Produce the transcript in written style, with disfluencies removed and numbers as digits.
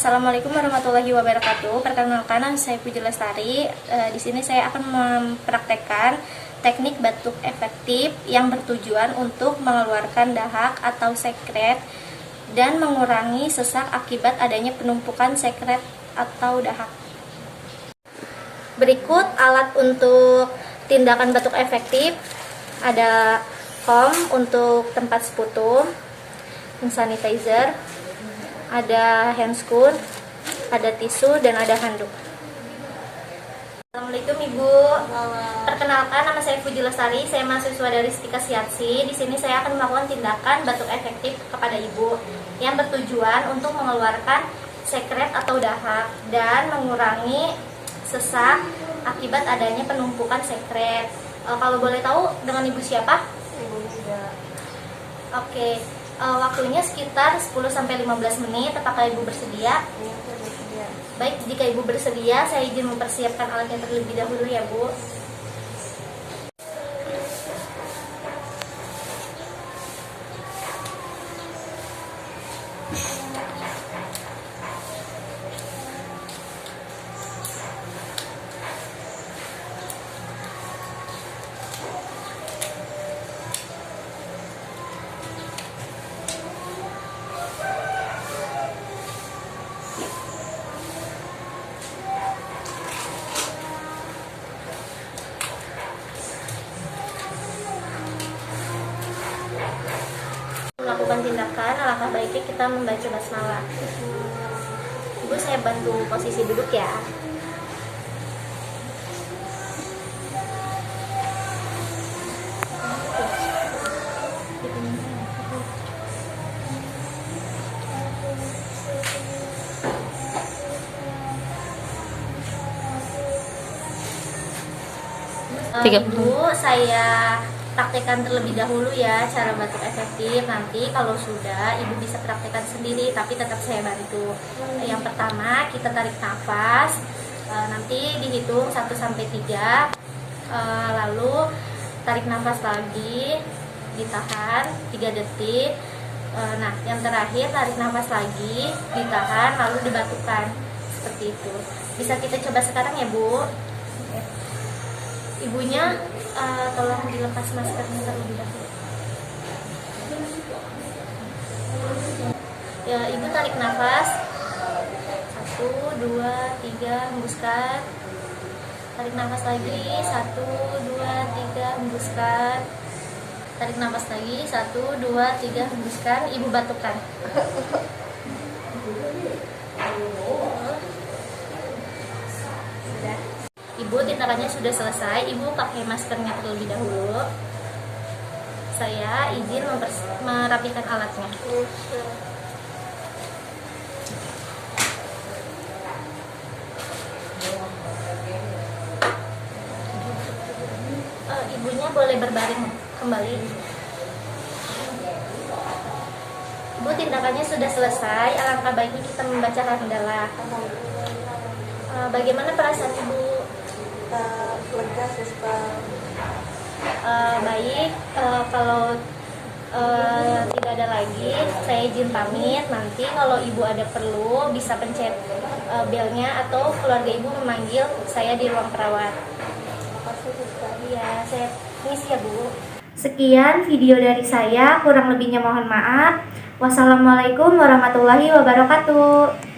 Assalamualaikum warahmatullahi wabarakatuh. Perkenalkan, nama saya Puji Lestari. Di sini saya akan mempraktekkan teknik batuk efektif yang bertujuan untuk mengeluarkan dahak atau sekret dan mengurangi sesak akibat adanya penumpukan sekret atau dahak. Berikut alat untuk tindakan batuk efektif. Ada foam untuk tempat sputum, hand sanitizer, ada handscoon, ada tisu, dan ada handuk. Assalamualaikum Ibu. Perkenalkan, nama saya Puji Lestari. Saya mahasiswa dari Stika Siatsi. Di sini saya akan melakukan tindakan batuk efektif kepada Ibu yang bertujuan untuk mengeluarkan sekret atau dahak dan mengurangi sesak akibat adanya penumpukan sekret. Kalau boleh tahu dengan Ibu siapa? Ibu Nida. Oke. Waktunya sekitar 10-15 menit. Apakah Ibu bersedia? Iya, saya bersedia. Baik, jika Ibu bersedia, saya izin mempersiapkan alatnya terlebih dahulu ya Bu. Melakukan tindakan, alangkah baiknya kita membaca basmalah. Ibu, saya bantu posisi duduk ya. Ibu, saya praktekkan terlebih dahulu ya cara batuk efektif. Nanti kalau sudah Ibu bisa praktekkan sendiri, tapi tetap saya bantu. Yang pertama, kita tarik nafas, nanti dihitung 1-3, lalu tarik nafas lagi, ditahan 3 detik. Nah, yang terakhir tarik nafas lagi, ditahan, lalu dibatukkan. Seperti itu. Bisa kita coba sekarang ya Bu. Ibunya tolong dilepas maskernya terlebih dahulu. Ya, Ibu tarik nafas 1, 2, 3, hembuskan. Tarik nafas lagi 1, 2, 3, hembuskan. Tarik nafas lagi 1, 2, 3, hembuskan. Ibu batukkan. Ibu, tindakannya sudah selesai. Ibu pakai maskernya terlebih dahulu. Saya izin merapikan alatnya. Ibunya boleh berbaring kembali. Ibu, tindakannya sudah selesai. Alangkah baiknya kita membaca hamdalah. Bagaimana perasaan Ibu? Lega, suster. Baik, kalau tidak ada lagi, saya izin pamit. Nanti kalau Ibu ada perlu bisa pencet belnya atau keluarga Ibu memanggil saya di ruang perawat. Terima kasih, suster. Iya, saya misi ya Bu. Sekian video dari saya, kurang lebihnya mohon maaf. Wassalamualaikum warahmatullahi wabarakatuh.